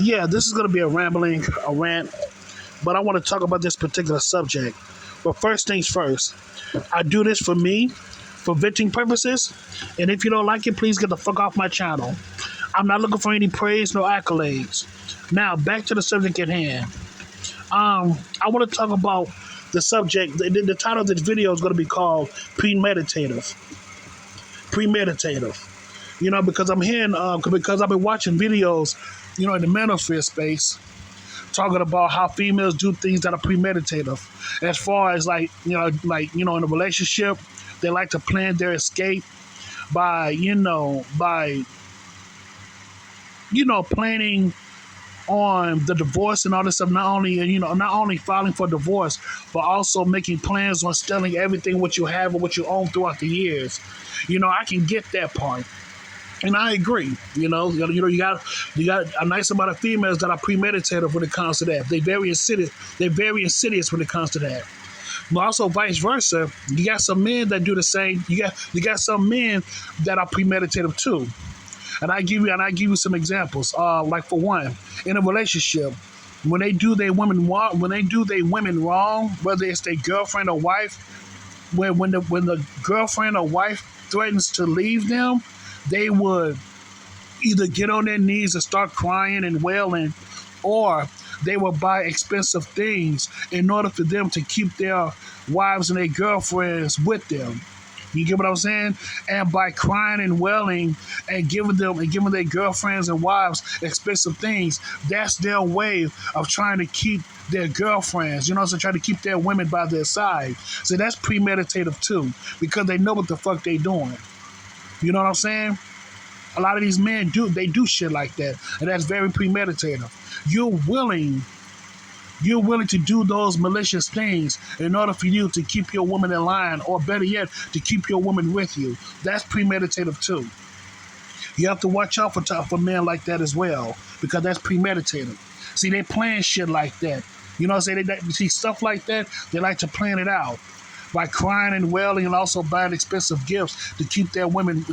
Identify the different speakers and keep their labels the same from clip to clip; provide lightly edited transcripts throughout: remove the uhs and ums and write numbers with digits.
Speaker 1: Yeah, this is going to be a rant, but I want to talk about this particular subject. But first things first, I do this for me, for venting purposes. And if you don't like it, please get the fuck off my channel. I'm not looking for any praise, no accolades. Now, back to the subject at hand. I want to talk about the subject. The title of this video is going to be called Premeditative. Premeditative. Because I'm hearing, because I've been watching videos, in the manosphere space, talking about how females do things that are premeditative. As far as in a relationship, they like to plan their escape by planning on the divorce and all this stuff. Not only filing for divorce, but also making plans on stealing everything what you have or what you own throughout the years. I can get that part. And I agree. You got a nice amount of females that are premeditative when it comes to that. They're very insidious. When it comes to that. But also vice versa, you got some men that do the same. You got some men that are premeditative too. And I give you some examples. Like for one, in a relationship, when they do their women wrong, whether it's their girlfriend or wife, when the girlfriend or wife threatens to leave them, they would either get on their knees and start crying and wailing, or they would buy expensive things in order for them to keep their wives and their girlfriends with them. You get what I'm saying? And by crying and wailing and giving their girlfriends and wives expensive things, that's their way of trying to keep their girlfriends, so trying to keep their women by their side. So that's premeditative too, because they know what the fuck they doing. You know what I'm saying? A lot of these men do shit like that, and that's very premeditative. You're willing to do those malicious things in order for you to keep your woman in line, or better yet, to keep your woman with you. That's premeditative too. You have to watch out for men like that as well, because that's premeditative. See, they plan shit like that. You know what I'm saying? See, stuff like that, they like to plan it out by crying and wailing and also buying expensive gifts to keep their women,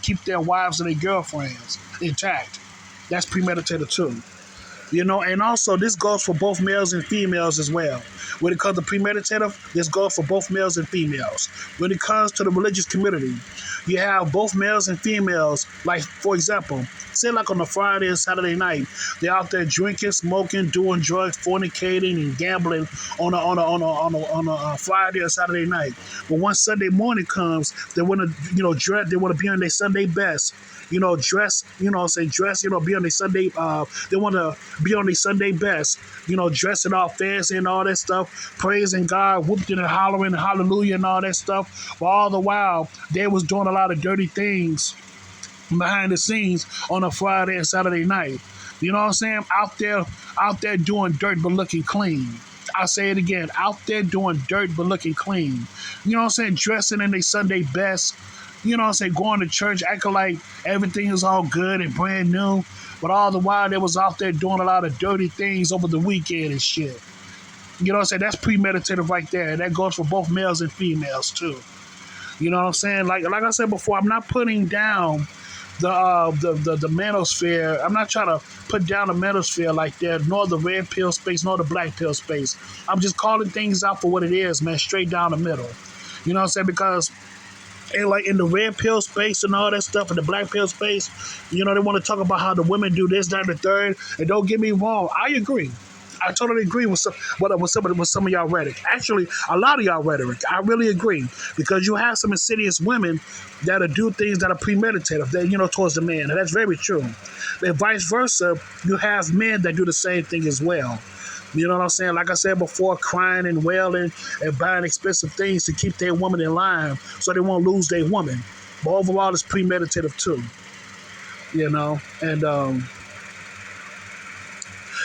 Speaker 1: keep their wives and their girlfriends intact. That's premeditated too. And also this goes for both males and females as well. When it comes to premeditative, this goes for both males and females. When it comes to the religious community, you have both males and females. Like, for example, say like on a Friday and Saturday night, they're out there drinking, smoking, doing drugs, fornicating, and gambling on a Friday or Saturday night. But once Sunday morning comes, they want to they want to be on their Sunday best. Be on their Sunday. They want to be on their Sunday best. Dressing all fancy and all that stuff, praising God, whooping and hollering, hallelujah, and all that stuff. But all the while, they was doing a lot of dirty things behind the scenes on a Friday and Saturday night. You know what I'm saying? Out there doing dirt but looking clean. I say it again, out there doing dirt but looking clean. You know what I'm saying? Dressing in their Sunday best. You know what I'm saying? Going to church, acting like everything is all good and brand new. But all the while, they was out there doing a lot of dirty things over the weekend and shit. You know what I'm saying? That's premeditative right there. And that goes for both males and females, too. You know what I'm saying? Like I said before, I'm not putting down the manosphere. I'm not trying to put down the manosphere like that, nor the red pill space, nor the black pill space. I'm just calling things out for what it is, man, straight down the middle. You know what I'm saying? Because in the red pill space and all that stuff, in the black pill space, they want to talk about how the women do this, that, and the third. And don't get me wrong, I agree. I totally agree with some of y'all rhetoric. Actually, a lot of y'all rhetoric. I really agree, because you have some insidious women that'll do things that are premeditative, towards the man, and that's very true. And vice versa, you have men that do the same thing as well. You know what I'm saying? Like I said before, crying and wailing and buying expensive things to keep their woman in line so they won't lose their woman. But overall, it's premeditative too. And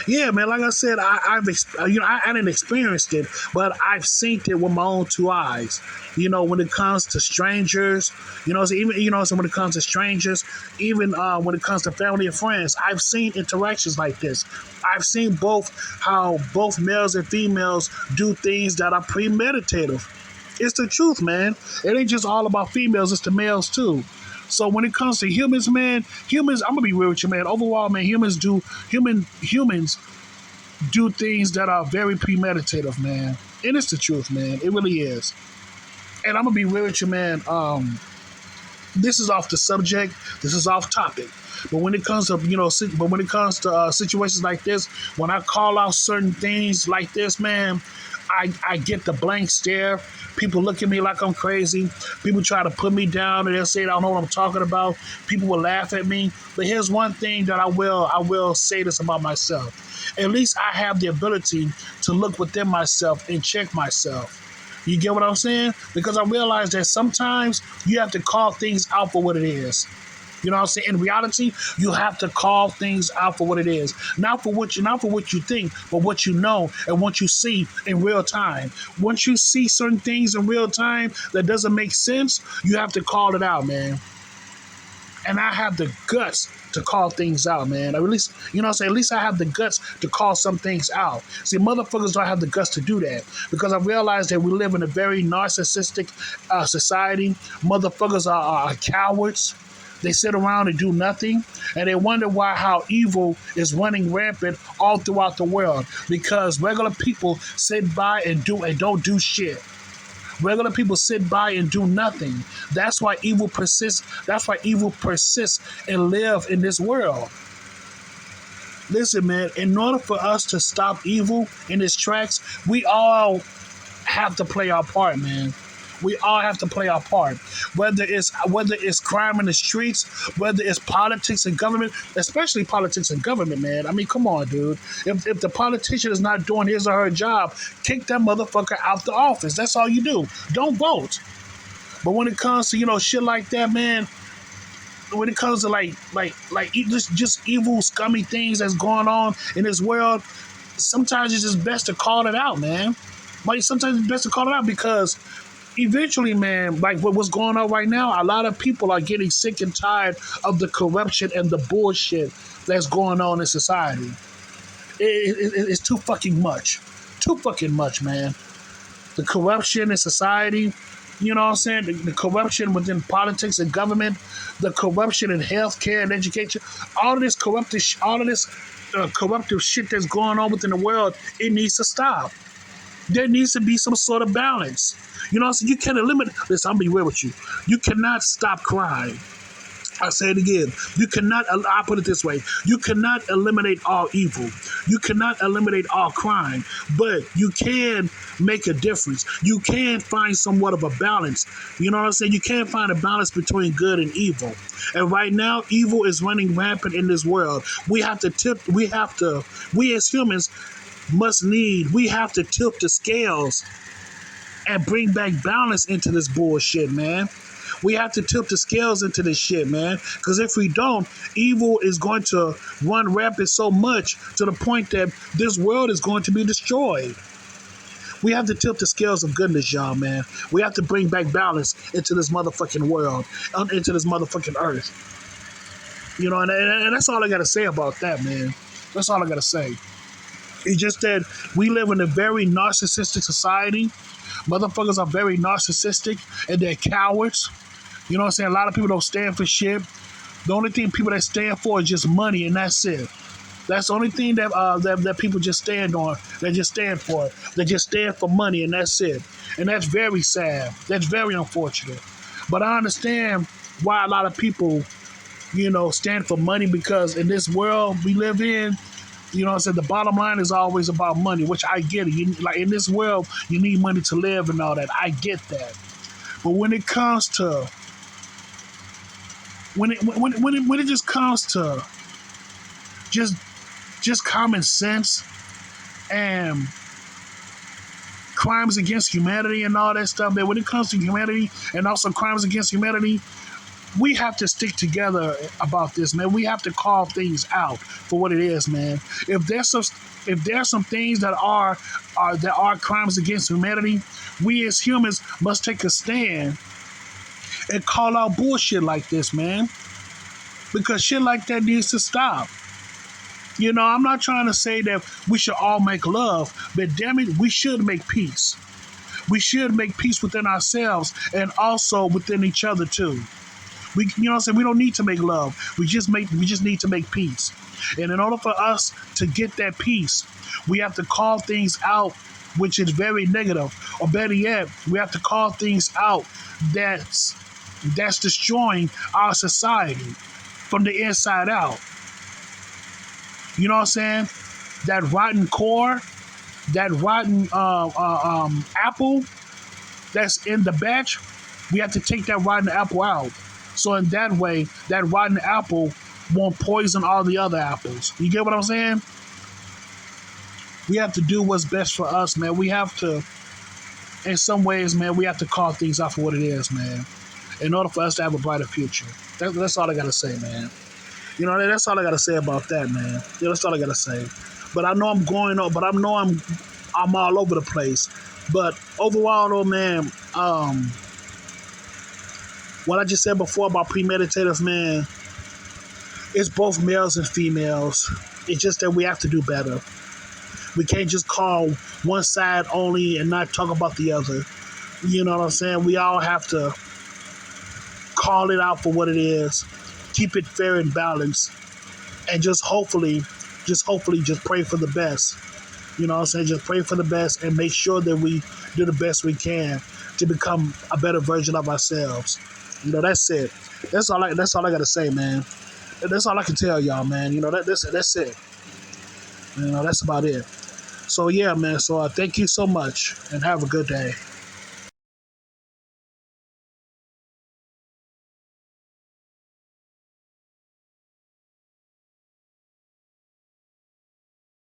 Speaker 1: yeah, man. Like I said, I didn't experience it, but I've seen it with my own two eyes. When it comes to strangers, so when it comes to strangers, even when it comes to family and friends, I've seen interactions like this. I've seen how both males and females do things that are premeditative. It's the truth, man. It ain't just all about females; it's the males too. So when it comes to humans, man, humans, I'm gonna be real with you, man. Overall, man, humans do things that are very premeditative, man. And it's the truth, man. It really is. And I'm gonna be real with you, man. This is off the subject. This is off topic. But when it comes to situations like this, when I call out certain things like this, man, I get the blank stare. People look at me like I'm crazy. People try to put me down and they'll say I don't know what I'm talking about. People will laugh at me. But here's one thing that I will say this about myself. At least I have the ability to look within myself and check myself. You get what I'm saying? Because I realize that sometimes you have to call things out for what it is. You know what I'm saying? In reality, you have to call things out for what it is. Not for what you think, but what you know and what you see in real time. Once you see certain things in real time that doesn't make sense, you have to call it out, man. And I have the guts to call things out, man. Or at least, you know what I'm saying? At least I have the guts to call some things out. See, motherfuckers don't have the guts to do that because I realize that we live in a very narcissistic society. Motherfuckers are cowards. They sit around and do nothing, and they wonder why how evil is running rampant all throughout the world. Because regular people sit by and don't do shit. Regular people sit by and do nothing. That's why evil persists. That's why evil persists and live in this world. Listen, man, in order for us to stop evil in its tracks, we all have to play our part, man. We all have to play our part. Whether it's crime in the streets, whether it's politics and government, especially politics and government, man. I mean, come on, dude. If the politician is not doing his or her job, kick that motherfucker out the office. That's all you do. Don't vote. But when it comes to shit like that, man, when it comes to just evil, scummy things that's going on in this world, sometimes it's just best to call it out, man. Like sometimes it's best to call it out because eventually, man, like what's going on right now, a lot of people are getting sick and tired of the corruption and the bullshit that's going on in society. It's too fucking much. Too fucking much, man. The corruption in society, you know what I'm saying? The corruption within politics and government, the corruption in healthcare and education, all of this corruptive shit that's going on within the world, it needs to stop. There needs to be some sort of balance. You know what I'm saying? You can't eliminate. Listen, I'm going to be real with you. You cannot stop crime. I say it again. I'll put it this way. You cannot eliminate all evil. You cannot eliminate all crime. But you can make a difference. You can find somewhat of a balance. You know what I'm saying? You can find a balance between good and evil. And right now, evil is running rampant in this world. We as humans we have to tilt the scales and bring back balance into this bullshit, man. We have to tilt the scales into this shit, man. Because if we don't, evil is going to run rampant so much to the point that this world is going to be destroyed. We have to tilt the scales of goodness, y'all, man. We have to bring back balance into this motherfucking world, into this motherfucking earth. And that's all I got to say about that, man. That's all I got to say. It's just that we live in a very narcissistic society. Motherfuckers are very narcissistic and they're cowards. You know what I'm saying? A lot of people don't stand for shit. The only thing people that stand for is just money, and that's it. That's the only thing that people just stand on. They just stand for it. They just stand for money, and that's it. And that's very sad. That's very unfortunate. But I understand why a lot of people, stand for money, because in this world we live in, you know what I'm saying, the bottom line is always about money, which I get it. Like in this world, you need money to live and all that. I get that. But when it comes to when it just comes to just common sense and crimes against humanity and all that stuff, man, when it comes to humanity and also crimes against humanity, we have to stick together about this, man. We have to call things out for what it is, man. If there's some things that are crimes against humanity, we as humans must take a stand and call out bullshit like this, man. Because shit like that needs to stop. I'm not trying to say that we should all make love, but damn it, we should make peace. We should make peace within ourselves and also within each other too. You know what I'm saying? We don't need to make love. We just need to make peace. And in order for us to get that peace, we have to call things out which is very negative. Or better yet, we have to call things out that's that's destroying our society from the inside out. You know what I'm saying? That rotten core, that rotten apple that's in the batch, we have to take that rotten apple out. So in that way, that rotten apple won't poison all the other apples. You get what I'm saying? We have to do what's best for us, man. We have to, in some ways, man, we have to call things out for what it is, man, in order for us to have a brighter future. That's all I got to say, man. You know, that's all I got to say about that, man. Yeah, that's all I got to say. But I know I'm going on, but I know I'm all over the place. But overall, though, man, what I just said before about premeditators, man, it's both males and females. It's just that we have to do better. We can't just call one side only and not talk about the other. You know what I'm saying? We all have to call it out for what it is, keep it fair and balanced, and just pray for the best. You know what I'm saying? Just pray for the best and make sure that we do the best we can to become a better version of ourselves. You know, that's it. That's all I gotta say, man. That's all I can tell y'all, man. You know, that's it. You know, that's about it. So yeah, man. So thank you so much and have a good day.